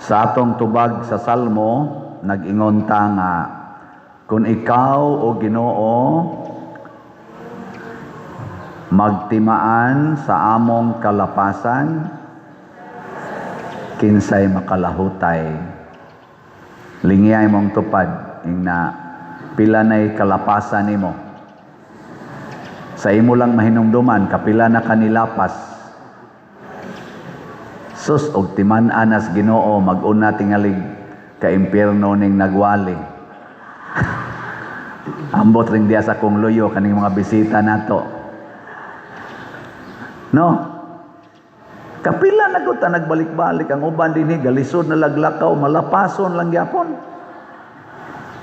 Sa atong tubag sa Salmo, nag-ingon ta nga, kung ikaw o Ginoo magtimaan sa among kalapasan, kinsay makalahutay. Lingiyay mong tupad, na pila na'y kalapasan nimo. Sa imo lang mahinumduman, kapila na kanilapas. Sus, og timan-an as Ginoo, mag-una tingalig ka impyerno ning nagwali. Ambot ring diya sa kong luyo, kaning mga bisita nato. No? Kapila na ko ta nagbalik-balik, ang uban din galisod na laglakaw, malapason lang gyapon.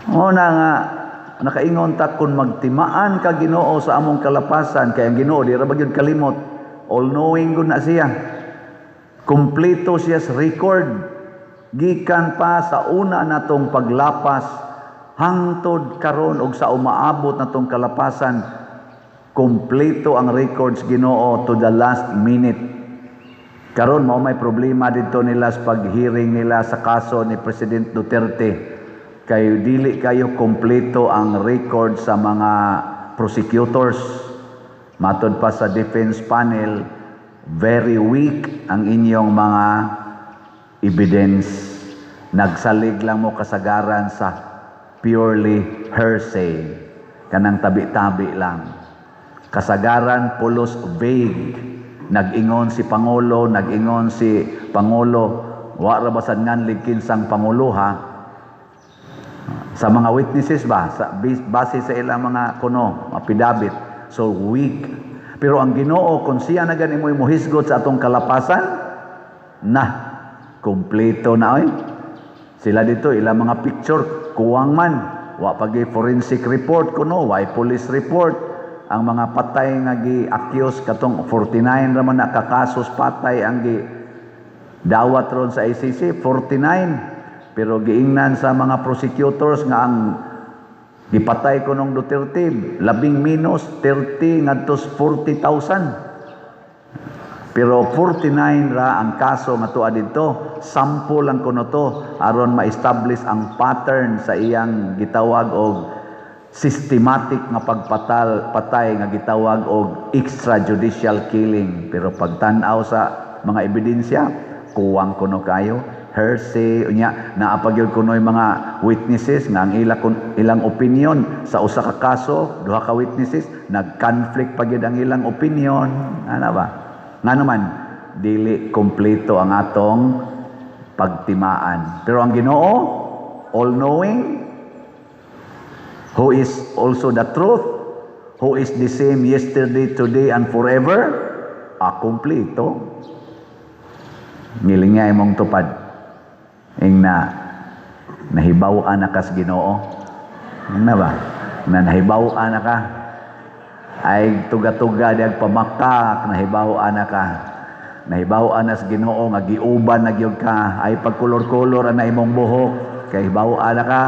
Una nga, nakaingon ta kung magtimaan ka Ginoo sa among kalapasan, kay ang Ginoo di ra ba gyud kalimot, all-knowing gud na siya. Kumpleto siya sa record, gikan pa sa una natong paglapas, hangtod karon og sa umaabot natong kalapasan, kumpleto ang records Ginoo to the last minute. Karon mao may problema dito nila sa pag-hearing nila sa kaso ni President Duterte, kay dili kayo kumpleto ang record sa mga prosecutors. Matod pa sa defense panel, very weak ang inyong mga evidence. Nagsalig lang mo kasagaran sa purely hearsay, kanang tabi-tabi lang. Kasagaran pulos vague. Nag-ingon si Pangulo, wa ra ba sad nganlig kinsang Pangulo ha? Sa mga witnesses ba, base sa ilang mga affidavit. So weak. Pero ang Ginoo, kung siya na gani mo imuhisgot sa atong kalapasan, kumpleto na sila dito, ilang mga picture, kuwang man, wa pagi forensic report wa police report, ang mga patay nga gi-accuse katong 49 raman na kakasos patay ang dawat ron sa ICC, 49. Pero giingnan sa mga prosecutors nga ang gipatay ko nung Duterte, 30 ngadtos 40,000. Pero 49 ra ang kaso nga tuwa dito. Sample lang kuno to aron ma-establish ang pattern sa iyang gitawag og systematic nga patay nga gitawag og extrajudicial killing. Pero pagtan-aw sa mga ebidensya, kuwang kuno kayo. Hearsay unya naapagyud kunoy mga witnesses nga ang ilang opinion sa usa ka kaso, duha ka witnesses nag-conflict pagyud ang ilang opinion, ana ba? Ngano man dili kompleto ang atong pagtimaan. Pero ang Ginoo, all-knowing, who is also the truth, who is the same yesterday, today, and forever, kompleto. Ngilingay mong tupad. Nahibaw-an na kas Ginoo. Na ba? Nahibaw-an na ka. Ay tuga-tuga di agpamakak, nahibaw-an na ka. Nahibaw-an na sa Ginoo nga giuban na gyud ka. Ay pagkulor-kulor na imong buhok, kay hibaw-an na ka.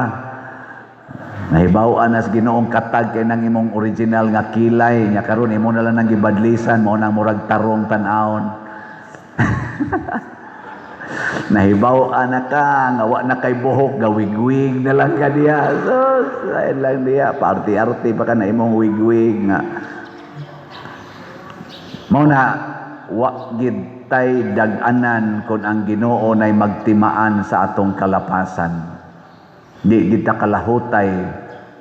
Nahibaw-an na sa Ginoong katag kay nang imong original nga kilay, nya karon imo na lang nang gibadlisan mo nang murag tarong tan-aon. Nahibaw na ka, nga wa na kay buhok, gawig-wig na lang ka diya. Sus, ayun lang diya. Party-arty pa ka na imong wig-wig nga. Mauna, wa gid tay dag-anan kung ang Ginoo nay magtimaan sa atong kalapasan. Di kita kalahutay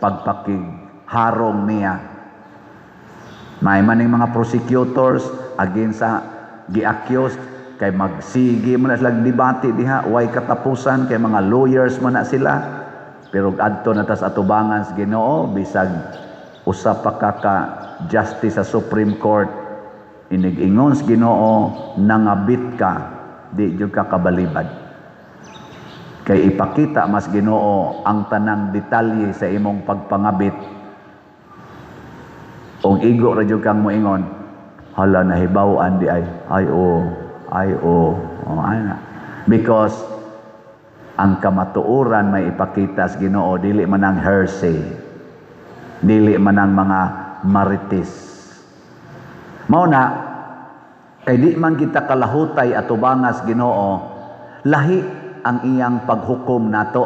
pagpakigharong niya. May maning mga prosecutors against sa gi-accused, kay magsige man na silang debate diha, way katapusan, kay mga lawyers man na sila. Pero adto na tas atubangan sa Ginoo, bisag usa pa ka justice sa Supreme Court, inig-ingon sa Ginoo, nangabit ka, di jud ka kabalibad. Kay ipakita mas Ginoo ang tanang detalye sa imong pagpangabit. Og igo ra jud kang moingon, hala nahibaw-an di ay ana. Because ang kamatuoran may ipakita sa Ginoo, dili man ang hearsay, dili man ang mga marites. Mao na, kay di man kita kalahutay at ubangas Ginoo, lahi ang iyang paghukom nato.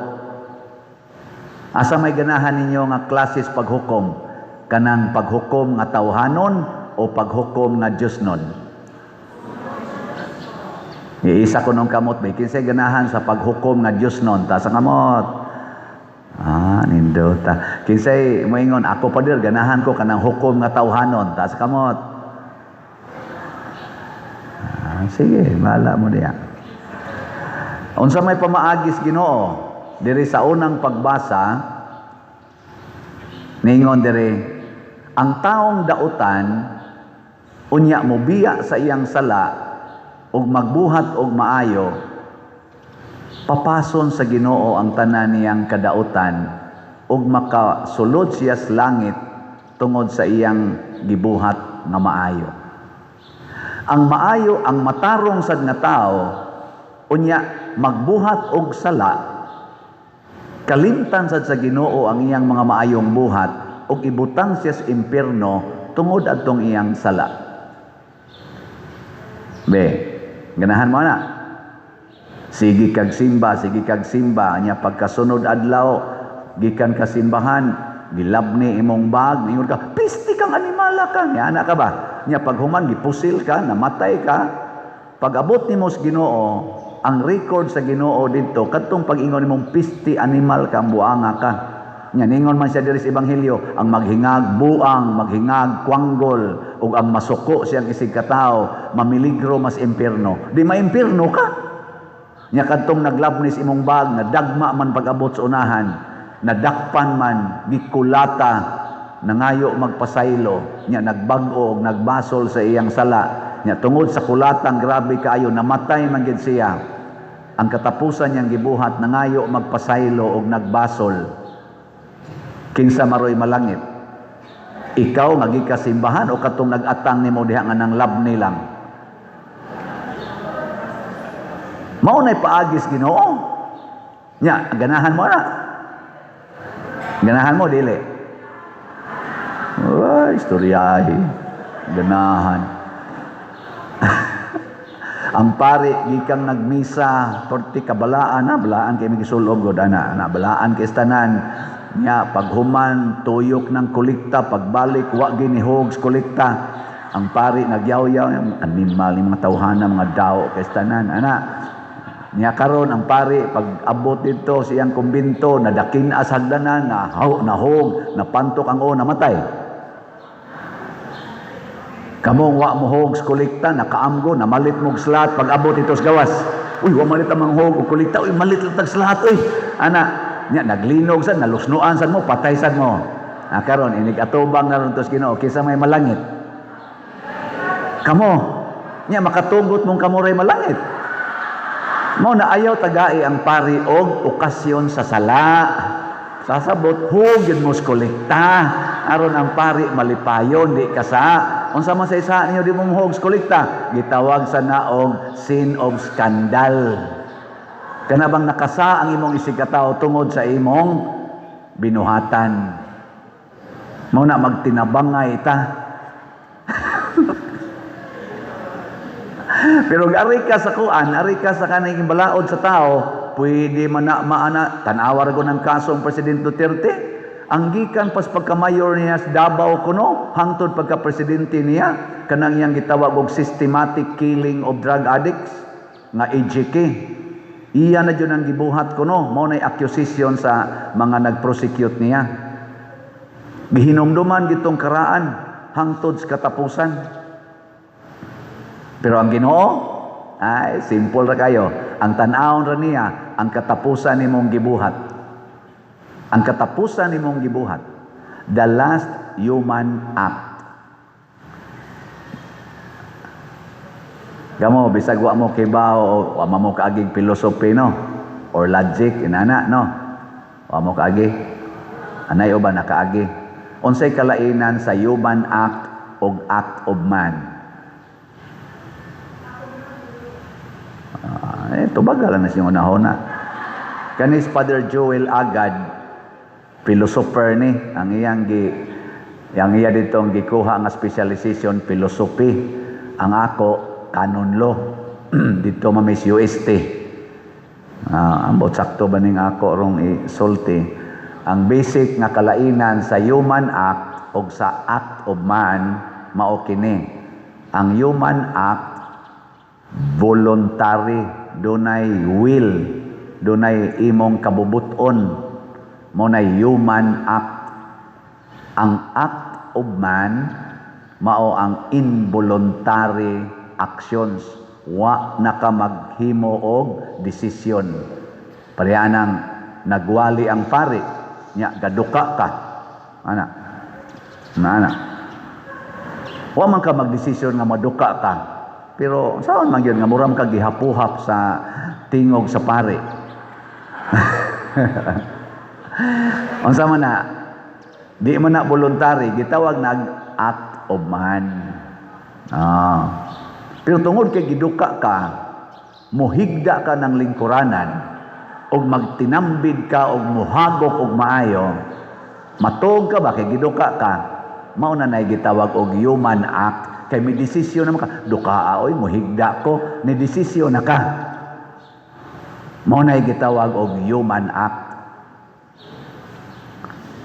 Asa may ganahan ninyo nga klases paghukom? Kanang paghukom nga tawhanon o paghukom nga Diosnon? Iisa ko nung kamot, may kinsay ganahan sa paghukom nga Diosnon, ta sa kamot. Nindo ta. Kinsay moingon, ako pa dir, ganahan ko kanang hukom nga tawhanon, ta sa kamot. Sige, mahala mo diya. Unsa may pamaagis Ginoo diri sa unang pagbasa, ningon diri, ang taong dautan unya mobiya sa iyang sala ug magbuhat og maayo, papason sa Ginoo ang tanan niyang kadautan ug makasulod siya sa langit tungod sa iyang gibuhat nga maayo. Ang maayo, ang matarong sad nga tao unya magbuhat og sala, kalimtan sad sa Ginoo ang iyang mga maayong buhat ug ibutang siya sa impierno tungod adtong iyang sala. Ganahan mo na. Sige kag simba nya pagkasunod adlaw gikan ka simbahan, gilabni imong bag, ningon ka, pisti kang animala ka. Nya ana ka ba? Nya paghuman gipusil ka, namatay ka. Pag abot nimo sa Ginoo, ang record sa Ginoo didto kadtong pag-ingon nimong pisti animal ka, buanga ka. Nya ningon man siya diri sa ebanghelyo, ang maghingag buang, maghingag kwanggol ug ang masuko siyang isig katao, mamiligro mas impierno. Di maimpierno ka. Nya kadtong naglabnis imong bag, nadagma man pag-abot sa unahan, nadakpan man, gikulata, nangayo magpasaylo, nya nagbag-o ug nagbasol sa iyang sala. Nya tungod sa kulatang grabe kaayo, namatay man gid siya. Ang katapusan niyang gibuhat, nangayo magpasaylo ug nagbasol. Kinsa maroy malangit? Ikaw nga gikasimbahan o katong nag-atang nimo diha nga nang labni lang? Mao nay paagis Ginoo. Nya ganahan mo na. Ganahan mo dili. Istoryahe. Ganahan. Ang pari gikang nagmisa torti kabalaan na balaan kay migisulog god ana balaan kay tanan nya paghuman tuyok ng kolekta, pagbalik wa ginihogs kolekta. Ang pari nagyaw-yaw yung animal yung mga tawhana mga dao kay tanan ana nya karon ang pari pag abot dito siyang kumbinto nadakin as hagdanan nahog napantok ang namatay. Kamong wa mo hogs kolekta, nakaamgo, namalit mong slat, pag abot ito sa gawas. Uy, wa malit ang hog o kolekta, uy, malit lang tag slat, uy. Ana, nya, naglinog sad, nalusnuan sad mo, patay sad mo. Karon inig atubang na ron tos Ginoo, kisa may malangit. Kamo, nya, makatugot mong kamuray malangit. Mao na ayaw tagai ang pari og okasyon sa sala. Sasabot, hugid mo sa kolekta. Aron ang pari malipayon, di kasa. Unsa man sa isa ninyo di mo muhog sa kolekta, gitawag sa naong sin of scandal. Kana bang nakasa ang imong isigkataw tungod sa imong binuhatan. Mao na magtinabangay ta. Pero ari ka sa kuan, ari ka sa kanang balaod sa tao, pwede man na maana tan-awar ko ng kasong Presidente Duterte. Ang gikan pas pagka-mayor niya sa Davao kuno, hangtod pagka-presidente niya, kanang iyang gitawag og systematic killing of drug addicts, nga EJK. Iya na dyan ang gibuhat kuno, mao na'y accusation sa mga nag-prosecute niya. Gihinomduman gitong karaan, hangtod sa katapusan. Pero ang Ginoo, ay, simple ra kayo. Ang tan-awon ra niya, ang katapusan nimong gibuhat. Ang katapusan nimong gibuhat, the last human act. Gamo bisag wa mo kibaw o wa mo kaagig philosophy no or logic inana no. Wa mo kaagi. Anay uban nakaagi. Unsay kalainan sa human act ug act of man? Tubagal na siyang unahon na. Kanis Father Joel Agad, philosopher ni ang iyang iya ditong gikuha nga specialization philosophy. Ang ako canon law dito ma Miss UST. Ambot sakto ba ning ako rong isulti. Ang basic nga kalainan sa human act o sa act of man mao kini. Ang human act voluntary, dunay will, dunay imong kabubuton, mo na human act. Ang act of man mao ang involuntary actions, wa na ka maghimo og desisyon. Parehanang nagwali ang pari nya gaduka ka ana wa man ka magdesisyon nga maduka ka, pero saan man yun nga muram ka gihapuhap sa tingog sa pari. Unsa man na di man na voluntary, gitawag nag act of man. Pero tungod kay giduka ka, muhigda ka ng lingkuranan, og magtinambid ka, og muhagok og maayo, matog ka ba kay giduka ka, mao na nay gitawag og human act. Kay may desisyon naman ka, dukaa oy, muhigda ko, ni desisyon na ka. Mao na gitawag og human act.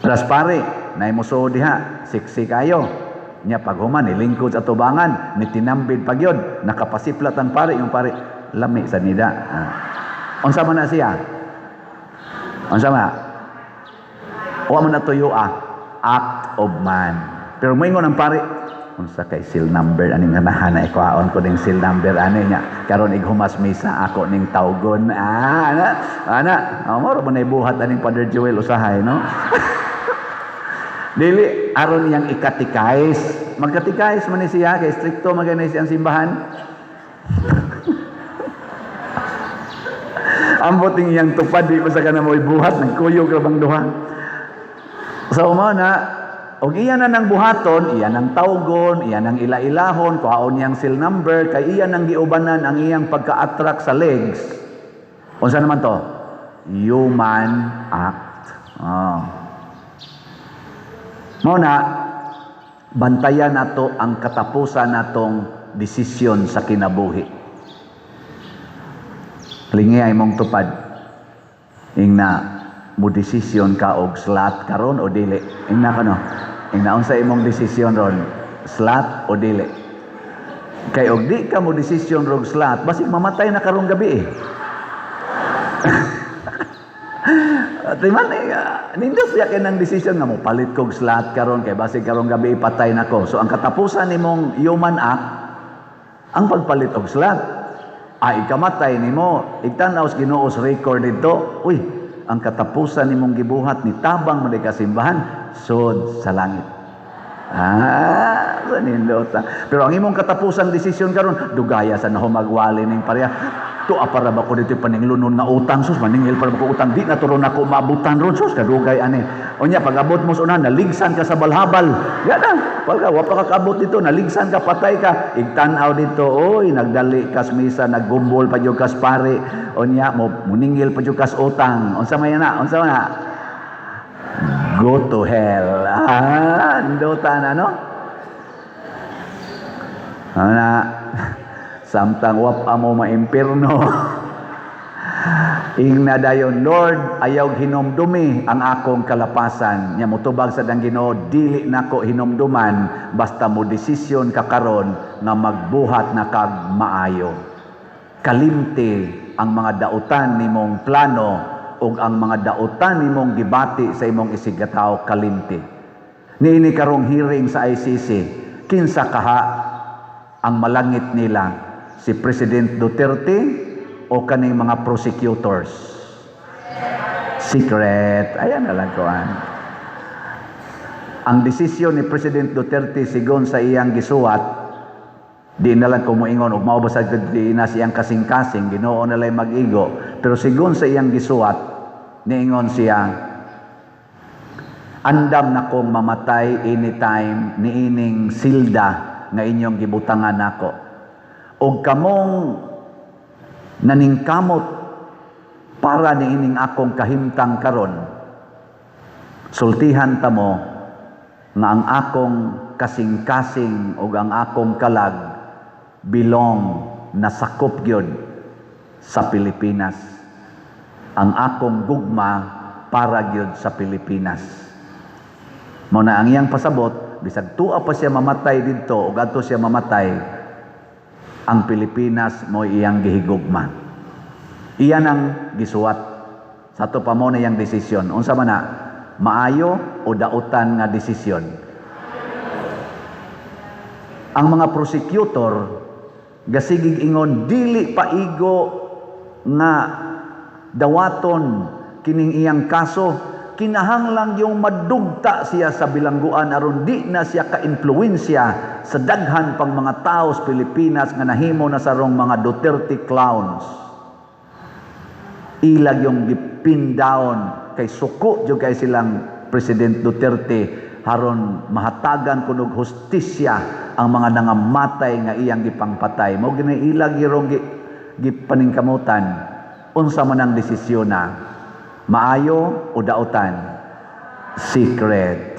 Plus pare, nay muso diha, siksi kayo. Nya paghuman nilingkod sa tubangan, ni tinambid pagyod, nakapasiplat ang pare, yung pare lami sa nida. Unsa man na siya? Unsa man? Wa man natuyo act of man. Pero moingon ang pare, unsa kay seal number aning ganahan na ikuhaon ko ning seal number ani nya karon ighumas misa ako ning tawgon. Ana mo ra buhat aning Father Joel usahay, no? Dili aron yang ikatikais. Magkatikais man ni siya kay stricto magani siyang simbahan. Ambot ning yang tupad di pa sa kana mo'y buhat nagkuyog ra bang duha. So mao na og iyan na nang buhaton, iyan ang tawgon, iyan ang ila-ilahon, kuhaon niyang seal number kay iyan ang giubanan ang iyang pagka-attract sa legs. Unsa naman to? Human act. Mao na bantayan nato ang katapusan natong desisyon sa kinabuhi. Lingi ay mong tupad ingna mo desisyon ka og slot karon o dili. Ingna kano? Ingna unsa imong desisyon ron? Slot o dili? Kay og di ka mo desisyon rog slot, basig mamatay na karong gabi eh. Timan nindot ya kay nang desisyon nga mo palit kog slot karon kay basig karong gabi patay nako. So ang katapusan nimong human act ang pagpalit og slot. Ay ikamatay nimo, igtanaw sa Ginoo record dito. Uy, ang katapusan nimong gibuhat ni tabang man ka simbahan sud sa langit. Nindot. Pero ang imong katapusan desisyon karon dugaya sa nahumagwali ning pareha. Tuwa para ba ko dito paninglunon nga utang sus maningil para ba ko utang di na turon ako maabutan ron sus kadugay ani. Unya pag abot mo sa una naligsan ka sa balhabal. Gana, pagka wa pa ka kabot dito naligsan ka patay ka igtan-aw dito oy nagdali kas misa naggumbol pa jud kas pare. Unya mo muningil pa jud kas utang. Unsa may na? Unsa man na? Go to hell. Ndotan ano? Ana samtang wap amo maimpirno. Ingna dayon Lord ayaw hinumdumi ang akong kalapasan. Nya motubag sa dang Ginoo dili nako hinumduman basta mo desisyon ka karon nga magbuhat na kag maayo. Kalimti ang mga dautan nimong plano ug ang mga dautan nimong gibati sa imong isigataw kalimti. Niini karong hearing sa ICC kinsa kaha ang malangit nila, si President Duterte o kaning mga prosecutors? Secret. Ayan na lang kuan. Ang desisyon ni President Duterte sigon sa iyang gisuwat, di na lang kumuingon og mao ba sa di na siyang kasing-kasing, Ginoo na lang mag-igo, pero sigon sa iyang gisuwat, niingon siya, andam na kong mamatay anytime niining silda nga inyong gibutangan nako. Og kamong naningkamot para niining akong kahimtang karon, sultihan ta mo nga ang akong kasing-kasing ug ang akong kalag bilong nasakop gyud sa Pilipinas. ang akong gugma para gyud sa Pilipinas. Mao na ang iyang pasabot, bisag tuwa pa siya mamatay didto o adto siya mamatay, ang Pilipinas mo iyang gihigugma. Iyan ang gisuwat. Sa ato pa mo na iyang desisyon. Unsa man na, maayo o dautan nga desisyon. Ang mga prosecutor gasigig ingon dili paigo nga dawaton kining iyang kaso, kinahanglang yung madugta siya sa bilangguan aron di na siya ka-impluwensya sa daghan pang mga tao sa Pilipinas nga nahimo na sarong mga Duterte clowns. Ilag yung gipin down kay suko jud kay silang President Duterte haron mahatagan kunog hustisya ang mga nangamatay nga iyang gipangpatay. Mao gini ilag irong gipaningkamutan unsa man ang desisyon na maayo o dautan, secret.